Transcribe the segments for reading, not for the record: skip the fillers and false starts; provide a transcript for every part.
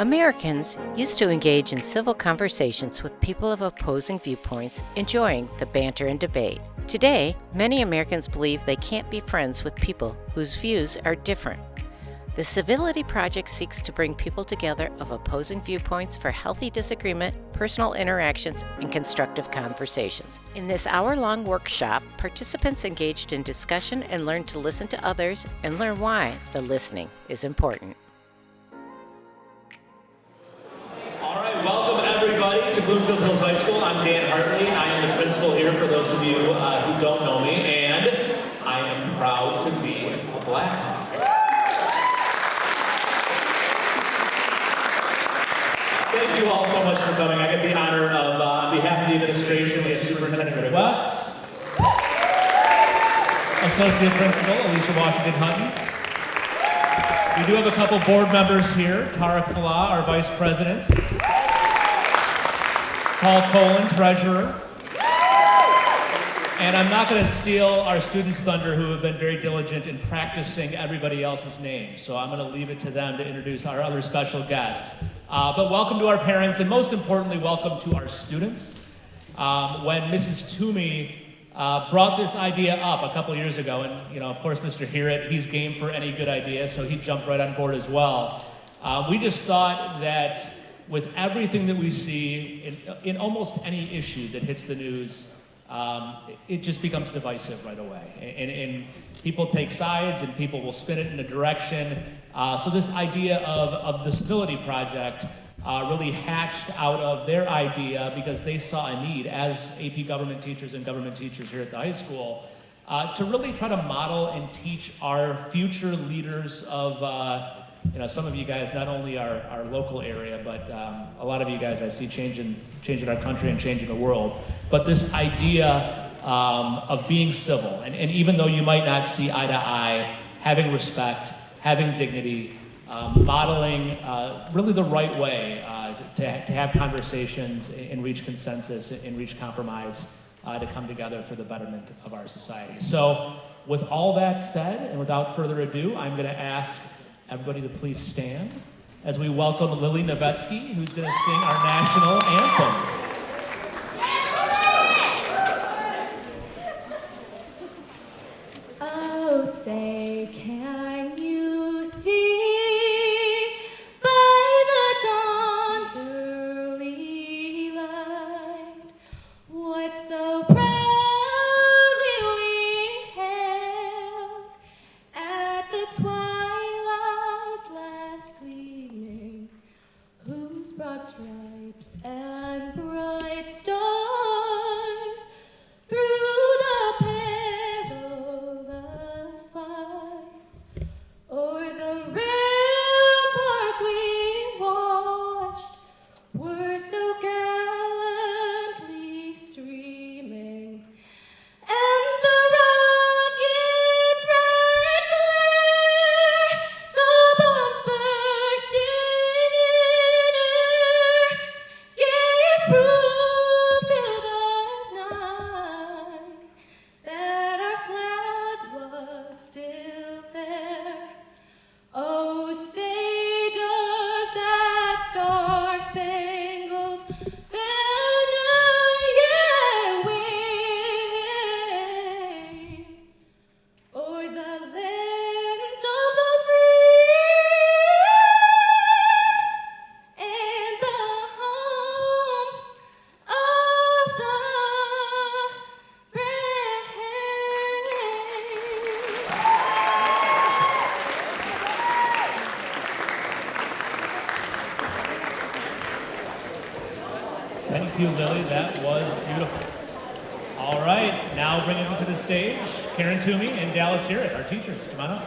Americans used to engage in civil conversations with people of opposing viewpoints, enjoying the banter and debate. Today, many Americans believe they can't be friends with people whose views are different. The Civility Project seeks to bring people together of opposing viewpoints for healthy disagreement, personal interactions, and constructive conversations. In this hour-long workshop, participants engaged in discussion and learned to listen to others and learn why the listening is important. Welcome everybody to Bloomfield Hills High School. I'm Dan Hartley. I am the principal here for those of you who don't know me, and I am proud to be a Blackhawk. Thank you all so much for coming. I get the honor of, on behalf of the administration, we have Superintendent West, Associate Principal Alicia Washington Hutton. We do have a couple board members here. Tarek Falah, our Vice President. Paul Colin, Treasurer. And I'm not going to steal our students' thunder, who have been very diligent in practicing everybody else's names. So I'm going to leave it to them to introduce our other special guests. But welcome to our parents, and most importantly, welcome to our students. When Mrs. Toomey brought this idea up a couple years ago, and of course, Mr. Hewitt, he's game for any good idea, so he jumped right on board as well. We just thought that with everything that we see in almost any issue that hits the news, it just becomes divisive right away. And people take sides, and people will spin it in a direction. So this idea of the Civility Project really hatched out of their idea because they saw a need as AP government teachers and government teachers here at the high school to really try to model and teach our future leaders of some of you guys, not only our local area, but a lot of you guys I see changing our country and changing the world. But this idea of being civil, and even though you might not see eye to eye, having respect, having dignity, modeling really the right way to have conversations and reach consensus and reach compromise to come together for the betterment of our society. So with all that said, and without further ado, I'm going to ask everybody to please stand as we welcome Lily Novetsky, who's going to sing our national anthem. Oh, say, can you see by the dawn's early light what so proudly we hailed at the twilight's last gleaming, whose broad stripes and bright stars through the perilous fights o'er the ramparts we watched were so gallantly streaming, and the rocket's red glare, the bombs bursting in air, gave proof to the night that our flag was still there. Oh, say does that star-spangled banner yet wave o'er the land of the free and the home of the brave? Thank you, Lily. That was beautiful. All right, now bringing them to the stage, Karen Toomey and Dallas Hewitt, our teachers. Come on up.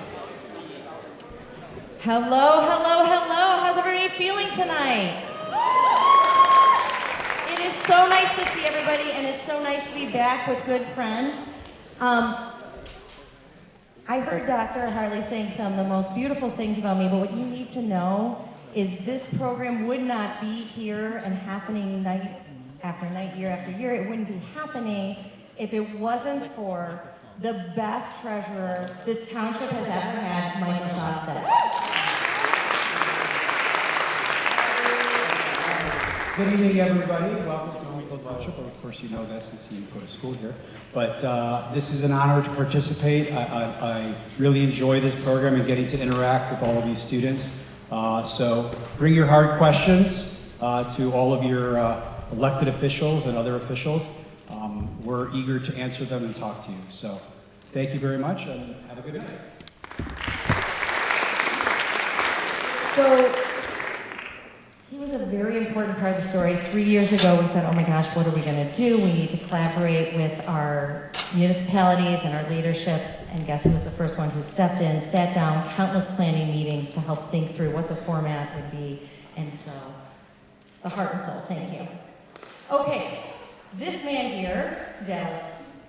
Hello, hello, hello. How's everybody feeling tonight? It is so nice to see everybody, and it's so nice to be back with good friends. I heard Dr. Hartley saying some of the most beautiful things about me, but what you need to know is this program would not be here and happening night after night, year after year. It wouldn't be happening if it wasn't for the best treasurer this township has ever had, Michael Shostak. Good evening, everybody. Welcome to Bloomfield Township. Of course, you know that since you go to school here. But this is an honor to participate. I really enjoy this program and getting to interact with all of you students. So bring your hard questions to all of your elected officials and other officials. We're eager to answer them and talk to you. So thank you very much and have a good night. So he was a very important part of the story. 3 years ago, we said, oh my gosh, what are we going to do? We need to collaborate with our municipalities and our leadership. And guess who was the first one who stepped in, sat down, countless planning meetings to help think through what the format would be. And so, the heart and soul, thank you. Okay, this man here, Dallas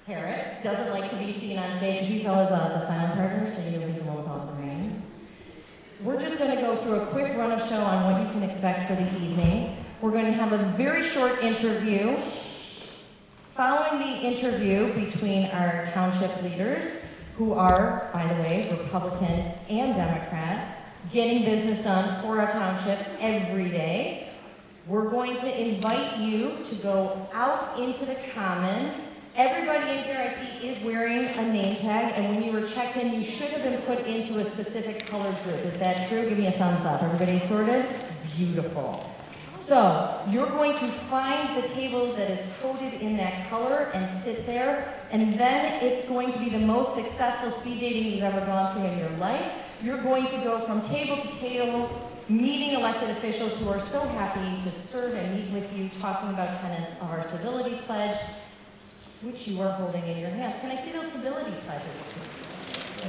Harrod, doesn't like to be seen on stage. He's always the silent partner, so you know he's the one with all the rings. We're just going to go through a quick run of show on what you can expect for the evening. We're going to have a very short interview. Following the interview between our township leaders, who are, by the way, Republican and Democrat, getting business done for our township every day, we're going to invite you to go out into the commons. Everybody in here I see is wearing a name tag, and when you were checked in, you should have been put into a specific colored group. Is that true? Give me a thumbs up. Everybody sorted? Beautiful. So, you're going to find the table that is coded in that color and sit there, and then it's going to be the most successful speed dating you've ever gone through in your life. You're going to go from table to table, meeting elected officials who are so happy to serve and meet with you, talking about tenets of our civility pledge, which you are holding in your hands. Can I see those civility pledges?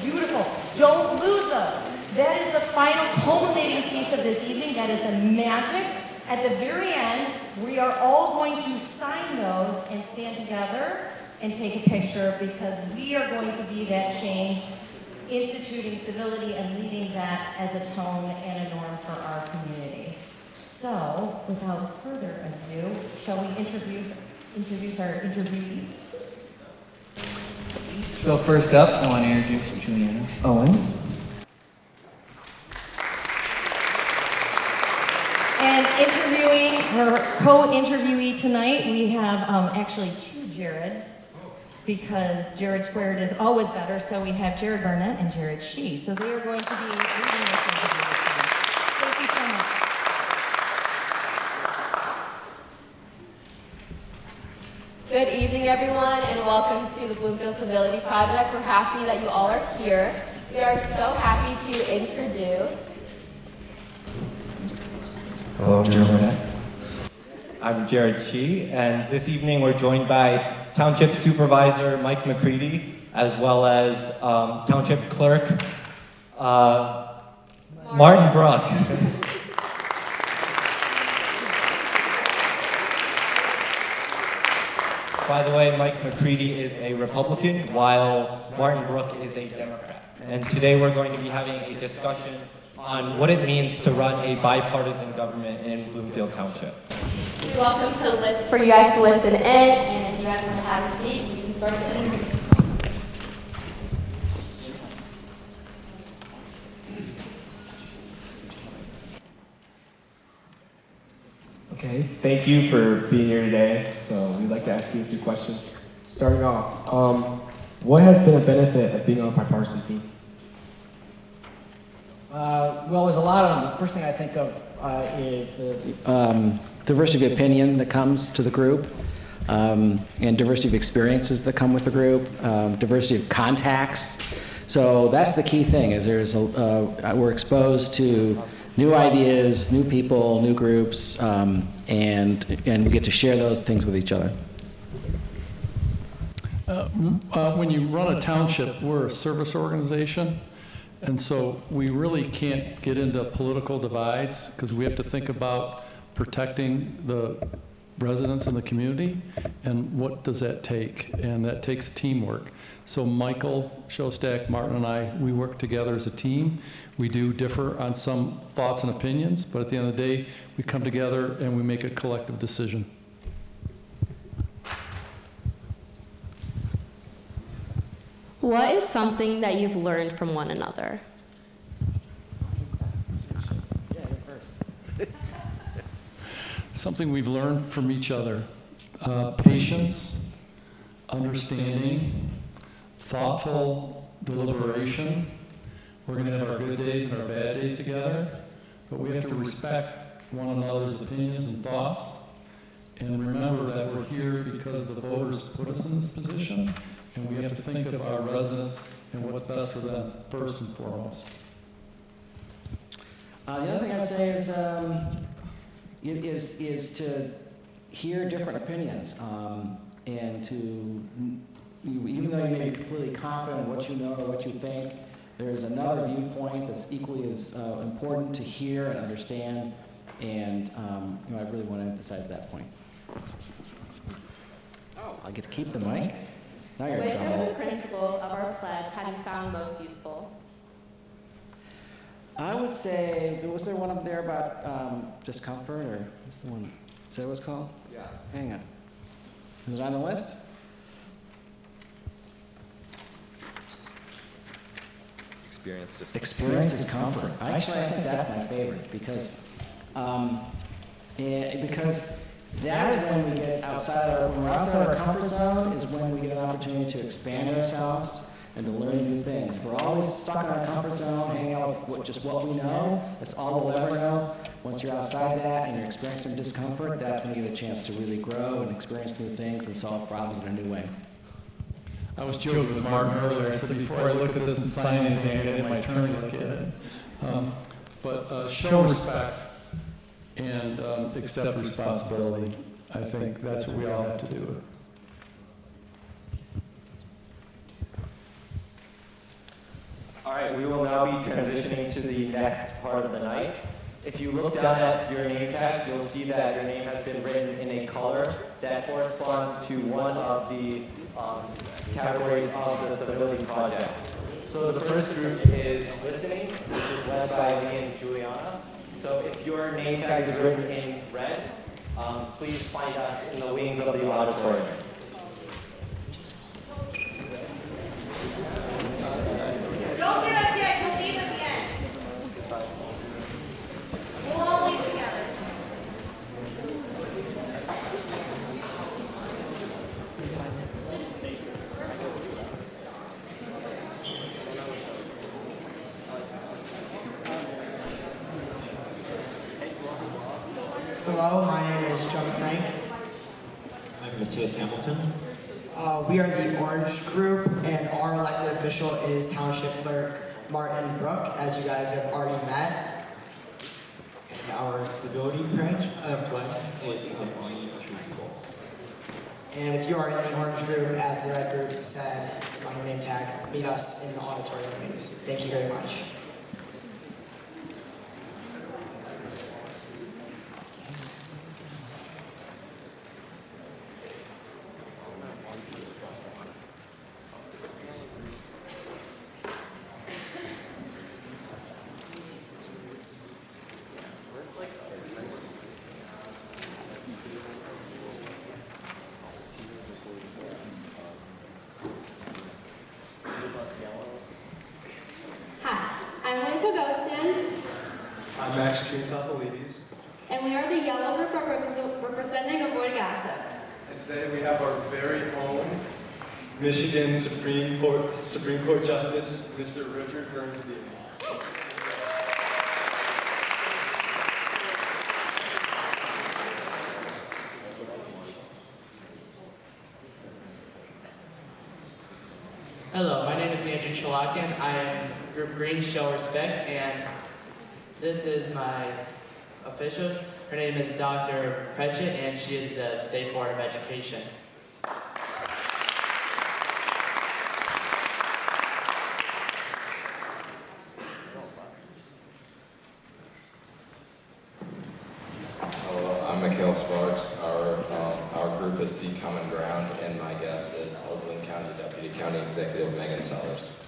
Beautiful. Don't lose them. That is the final culminating piece of this evening. That is the magic. At the very end, we are all going to sign those and stand together and take a picture, because we are going to be that change, instituting civility and leading that as a tone and a norm for our community. So, without further ado, shall we introduce our interviewees? So first up, I want to introduce Juliana Owens. And interviewing her co-interviewee tonight, we have actually two Jareds, because Jared squared is always better, so we have Jared Barnett and Jared Shee. So they are going to be leading this interview with you. Thank you so much. Good evening, everyone, and welcome to the Bloomfield Civility Project. We're happy that you all are here. We are so happy to introduce. Hello, Jared Barnett. I'm Jared Shee, and this evening we're joined by Township Supervisor Mike McCready, as well as Township Clerk Martin Bruck. By the way, Mike McCready is a Republican, while Martin Bruck is a Democrat. And today we're going to be having a discussion on what it means to run a bipartisan government in Bloomfield Township. We welcome for you guys to listen in, and if you guys want to have a seat, you can start the interview. Okay, thank you for being here today. So we'd like to ask you a few questions. Starting off, what has been a benefit of being on a bipartisan team? Well, there's a lot of them. The first thing I think of is the diversity of opinion that comes to the group, and diversity of experiences that come with the group, diversity of contacts. So that's the key thing, is we're exposed to new ideas, new people, new groups, and we get to share those things with each other. When you run a township, we're a service organization, and so we really can't get into political divides, because we have to think about protecting the residents in the community, and what does that take? And that takes teamwork. So Michael Shostak, Martin, and I, we work together as a team. We do differ on some thoughts and opinions, but at the end of the day, we come together and we make a collective decision. What is something that you've learned from one another? something we've learned from each other. Patience, understanding, thoughtful deliberation. We're going to have our good days and our bad days together, but we have to respect one another's opinions and thoughts, and remember that we're here because the voters put us in this position, and we have to think of our residents and what's best for them first and foremost. The other thing I'd say is to hear different opinions, and to, even though you may be completely confident in what you know or what you think, there's another viewpoint that's equally as important to hear and understand, and I really want to emphasize that point. Oh, I get to keep the mic? Now you're in Which of trouble. the principles of our pledge have you found most useful? I would say, was there one up there about discomfort, or what's the one? Is that what it's called? Yeah. Hang on. Is it on the list? Experience discomfort. Actually, I think that's my favorite because that is when we get when we're outside our comfort zone is when we get an opportunity to expand ourselves and to learn new things. If we're always stuck in our comfort zone, hanging out with just what we know, that's all we'll ever know. Once you're outside that and you're experiencing discomfort, that's when you get a chance to really grow and experience new things and solve problems in a new way. I was joking with Martin earlier. I said before I look at this and sign anything, I get my turn to look at it. But show respect and accept responsibility. I think that's what we all have to do. All right, we will now be transitioning to the next part of the night. If you look down at your name tags, you'll see that your name has been written in a color that corresponds to one of the categories of the Civility Project. So the first group is listening, which is led by me and Juliana. So if your name tag is written in red, please find us in the wings of the auditorium. Don't get up yet, you'll leave at the end. We'll all leave together. Hello, my name is John Frank. I'm Matthias Hamilton. We are the Orange Group, and our elected official is Township Clerk Martin Brook, as you guys have already met. And our Civility Project is enlightening. And if you are in the Orange Group, as the Red Group said, it's on your name tag, meet us in the auditorium wings. Thank you very much. And we are the Yellow Group representing Avoid Gossip. And today we have our very own Michigan Supreme Court Justice, Mr. Richard Bernstein. Hello, my name is Andrew Chalakin. I am Group Green Show Respect, and this is my official. Her name is Dr. Pritchett, and she is the State Board of Education. Hello, I'm Mikhail Sparks. Our group is Seek Common Ground, and my guest is Oakland County Deputy County Executive Megan Sellers.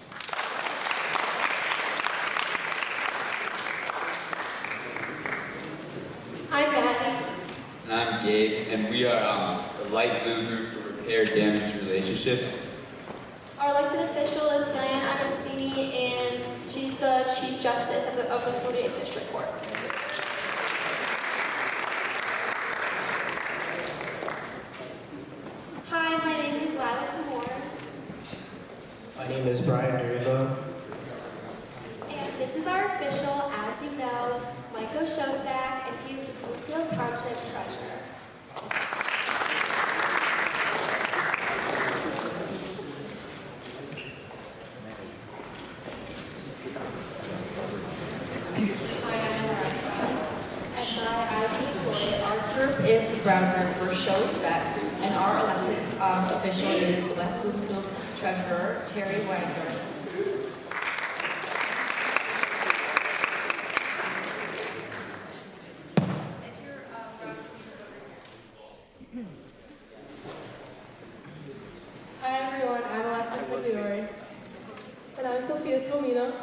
I'm Maddie. And I'm Gabe, and we are the light blue group to repair damaged relationships. Our elected official is Diane Agostini, and she's the Chief Justice of the 48th District Court. name is Brian Deriva. And this is our official, as you know, Michael Shostak, and he's the Bloomfield Township Treasurer. Group is the Brown Group. We're Show Respect, and our elected official is the West Bloomfield Treasurer, Terry Wanger. Hi everyone, I'm Alexis McNeary. And I'm Sophia Tomina.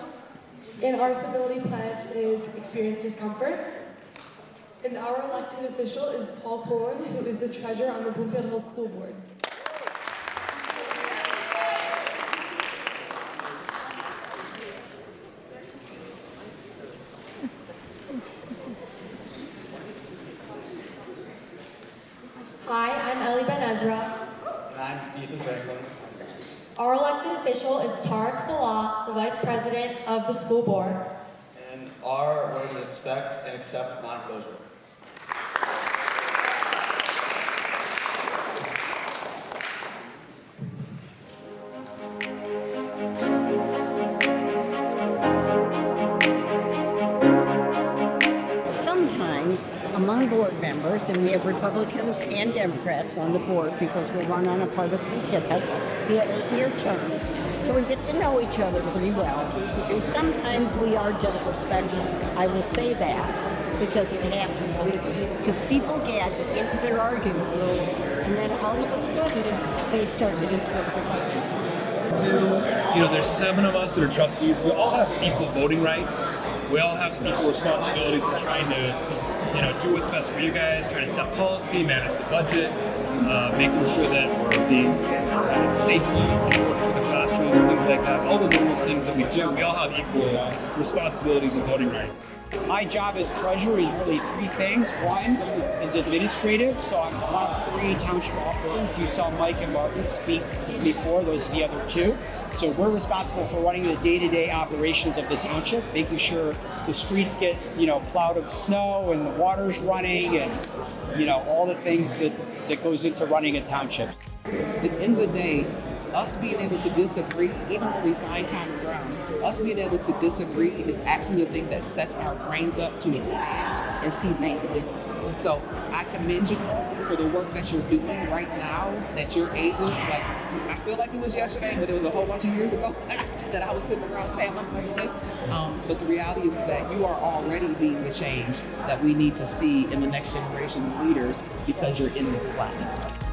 And our civility pledge is experience discomfort. And our elected official is Paul Colin, who is the treasurer on the Bloomfield Hills School Board. Hi, I'm Ellie Ben Ezra. And I'm Ethan Franklin. Our elected official is Tarek Falah, the vice president of the school board. And our word is expect and accept non-closure. Sometimes among board members, and we have Republicans and Democrats on the board because we run on a partisan ticket, we have a 8-year term, so we get to know each other pretty well. And sometimes we are disrespectful. I will say that because it happens. Because people get into their arguments, and then all of a sudden they start to disrespect. There's 7 of us that are trustees. We all have equal voting rights. We all have equal responsibilities in trying to, do what's best for you guys, trying to set policy, manage the budget, making sure that we're being safety, for the classroom, things like that. All the little things that we do, we all have equal responsibilities and voting rights. My job as treasurer is really 3 things. One is administrative, so I'm one of 3 township officers. You saw Mike and Martin speak before, those are the other 2. So we're responsible for running the day-to-day operations of the township, making sure the streets get, plowed of snow and the water's running and, all the things that goes into running a township. At the end of the day, us being able to disagree, even when we find common ground, us being able to disagree is actually the thing that sets our brains up to expand and see things differently. So I commend you for the work that you're doing right now, that you're able, I feel like it was yesterday, but it was a whole bunch of years ago that I was sitting around tables like this. But the reality is that you are already being the change that we need to see in the next generation of leaders because you're in this class.